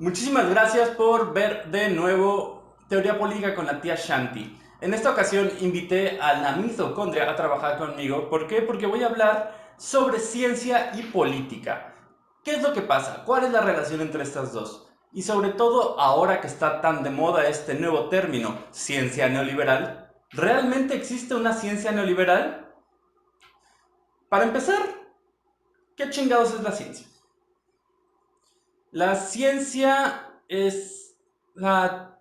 Muchísimas gracias por ver de nuevo Teoría Política con la tía Shanti. En esta ocasión invité a la mitocondria a trabajar conmigo. ¿Por qué? Porque voy a hablar sobre ciencia y política. ¿Qué es lo que pasa? ¿Cuál es la relación entre estas dos? Y sobre todo ahora que está tan de moda este nuevo término, ciencia neoliberal, ¿realmente existe una ciencia neoliberal? Para empezar, ¿qué chingados es la ciencia? La ciencia es la...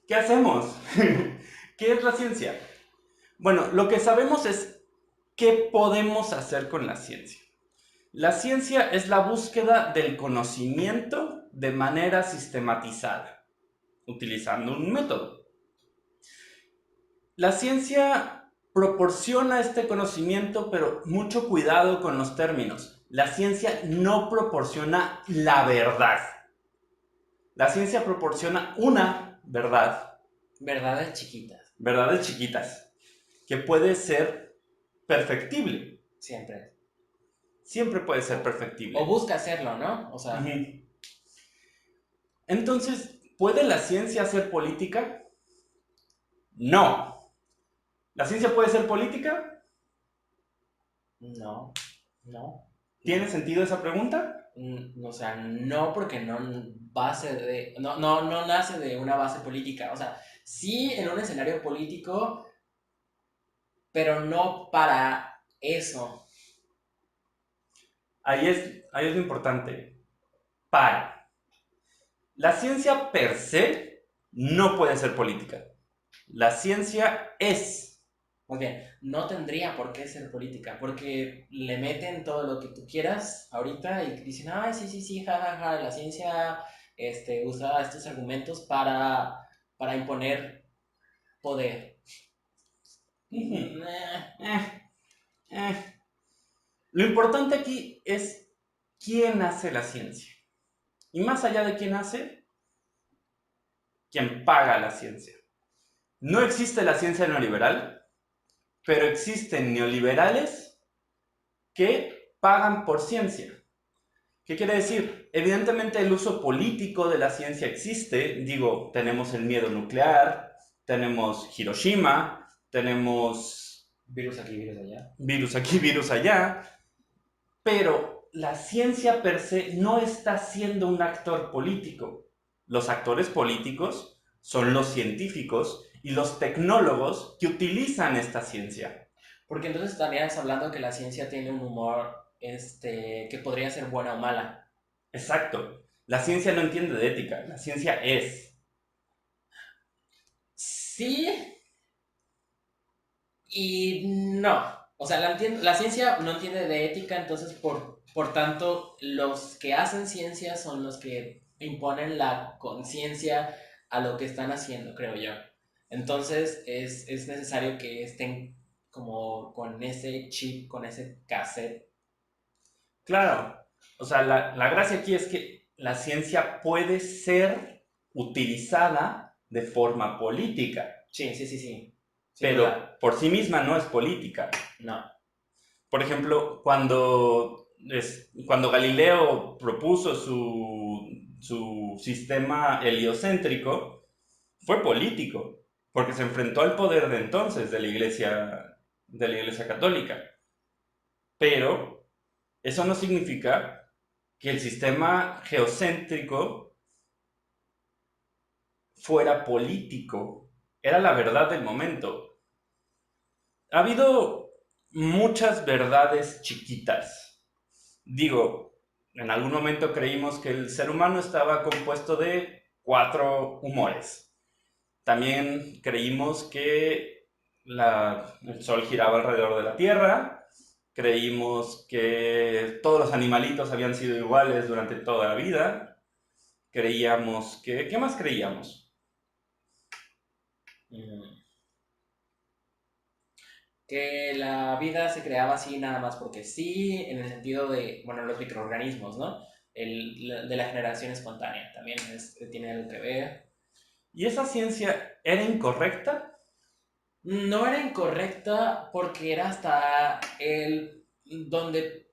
¿Qué hacemos? ¿Qué es la ciencia? Bueno, lo que sabemos es qué podemos hacer con la ciencia. La ciencia es la búsqueda del conocimiento de manera sistematizada, utilizando un método. La ciencia proporciona este conocimiento, pero mucho cuidado con los términos. La ciencia no proporciona la verdad. La ciencia proporciona una verdad. Verdades chiquitas, Verdades chiquitas, que puede ser perfectible. siempre. Siempre puede ser O perfectible. busca hacerlo, ¿no? O sea, Ujú. Entonces, ¿puede la ciencia ser política? No. ¿La ciencia puede ser política? no, no, ¿Tiene no. sentido esa pregunta? O sea, no porque no base de, no nace de una base política. O sea, sí en un escenario político, pero no para eso. Ahí es lo importante. Para. La ciencia per se no puede ser política. La ciencia es. Más bien, no tendría por qué ser política, porque le meten todo lo que tú quieras ahorita y dicen, ay, sí, sí, sí, jajaja, la ciencia usa estos argumentos para imponer poder. Ujú. Nah. Eh, eh. Lo importante aquí es quién hace la ciencia. Y más allá de quién hace, quién paga la ciencia. No existe la ciencia neoliberal, pero existen neoliberales que pagan por ciencia. ¿Qué quiere decir? Evidentemente el uso político de la ciencia existe. Digo, tenemos el miedo nuclear, tenemos Hiroshima, tenemos Virus aquí, virus allá. virus aquí, virus allá, pero la ciencia per se no está siendo un actor político. Los actores políticos son los científicos y los tecnólogos que utilizan esta ciencia. Porque entonces estarías hablando que la ciencia tiene un humor que podría ser buena o mala. Exacto. La ciencia no entiende de ética, la ciencia es. Sí y no. O sea, la ciencia no entiende de ética, entonces por tanto los que hacen ciencia son los que imponen la conciencia a lo que están haciendo, creo yo. Entonces es necesario que estén como con ese chip, con ese cassette. Claro. O sea, la gracia aquí es que la ciencia puede ser utilizada de forma política, Sí, sí, sí, sí, sin duda. pero por sí misma no es política. No. Por ejemplo, cuando Galileo propuso su sistema heliocéntrico, fue político, porque se enfrentó al poder de entonces de la iglesia católica. Pero eso no significa que el sistema geocéntrico fuera político. Era la verdad del momento. Ha habido muchas verdades chiquitas. Digo, en algún momento creímos que el ser humano estaba compuesto de 4 humores. También creímos que el Sol giraba alrededor de la Tierra. Creímos que todos los animalitos habían sido iguales durante toda la vida. Creíamos que... ¿Qué más creíamos? Mm. Que la vida se creaba así nada más porque sí, en el sentido de, bueno, los microorganismos, ¿no? De la generación espontánea también tiene algo que ver. ¿Y esa ciencia era incorrecta? No era incorrecta porque era hasta el donde,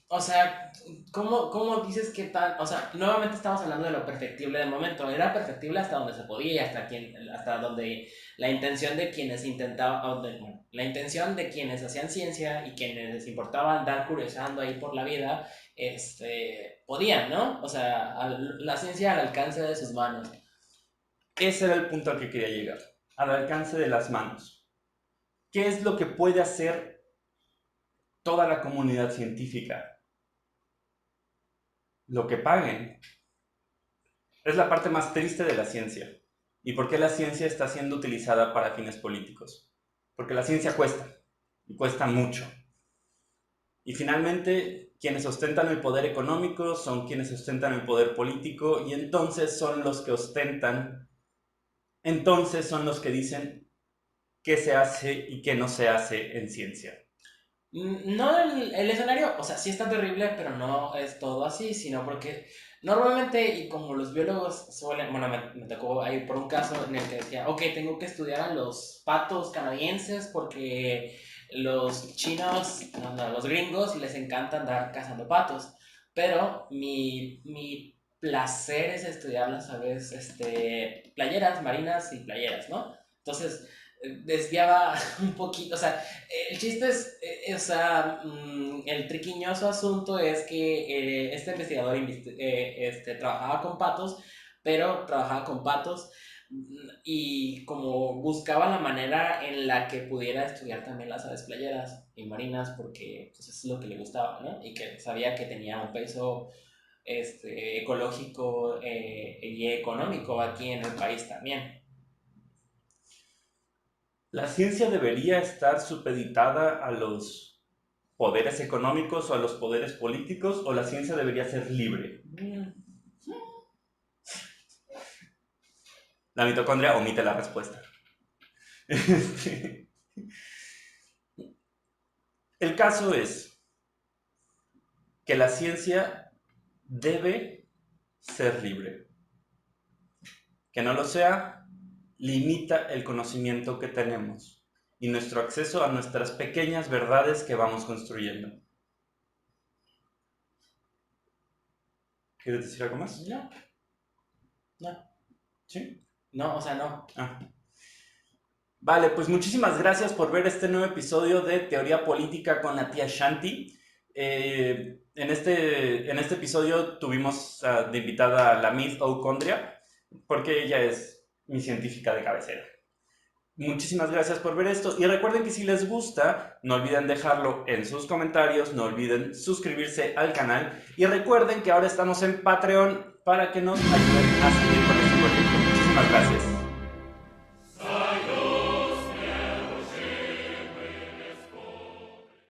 O sea, ¿cómo dices que tal? O sea, nuevamente estamos hablando de lo perfectible del momento. Era perfectible hasta donde se podía y hasta donde la intención de quienes intentaban, bueno, la intención de quienes hacían ciencia y quienes les importaba andar curiosando ahí por la vida, podían, ¿no? O sea, la ciencia al alcance de sus manos. Ese era el punto al que quería llegar, al alcance de las manos. ¿Qué es lo que puede hacer toda la comunidad científica? Lo que paguen. Es la parte más triste de la ciencia. ¿Y por qué la ciencia está siendo utilizada para fines políticos? Porque la ciencia cuesta, y cuesta mucho. Y finalmente, quienes ostentan el poder económico son quienes ostentan el poder político, y entonces son los que ostentan, entonces son los que dicen qué se hace y qué no se hace en ciencia. No el escenario, o sea, sí está terrible, pero no es todo así, sino porque normalmente, y como los biólogos suelen, bueno, me tocó ahí por un caso en el que decía, ok, tengo que estudiar a los patos canadienses porque los chinos, no, los gringos, les encanta andar cazando patos, pero mi placer es estudiar las aves, playeras, marinas y playeras, ¿no? Entonces, desviaba un poquito, o sea, el chiste es, o sea, el triquiñoso asunto es que este investigador trabajaba con patos, pero trabajaba con patos y como buscaba la manera en la que pudiera estudiar también las aves playeras y marinas, porque pues, eso es lo que le gustaba, ¿no? Y que sabía que tenía un peso ecológico y económico aquí en el país también. La ciencia debería estar supeditada a los poderes económicos o a los poderes políticos, o la ciencia debería ser libre. Mm, La mitocondria omite la respuesta. El caso es que la ciencia debe ser libre. Que no lo sea, limita el conocimiento que tenemos y nuestro acceso a nuestras pequeñas verdades que vamos construyendo. ¿Quieres decir algo más? no, no, ¿Sí? no, o sea, no. Ah. Vale, pues muchísimas gracias por ver este nuevo episodio de Teoría Política con la tía Shanti. En este episodio tuvimos de invitada a la Miss Ocondria, porque ella es mi científica de cabecera. Muchísimas gracias por ver esto y recuerden que si les gusta, no olviden dejarlo en sus comentarios, no olviden suscribirse al canal y recuerden que ahora estamos en Patreon para que nos ayuden a seguir con este proyecto. Muchísimas gracias.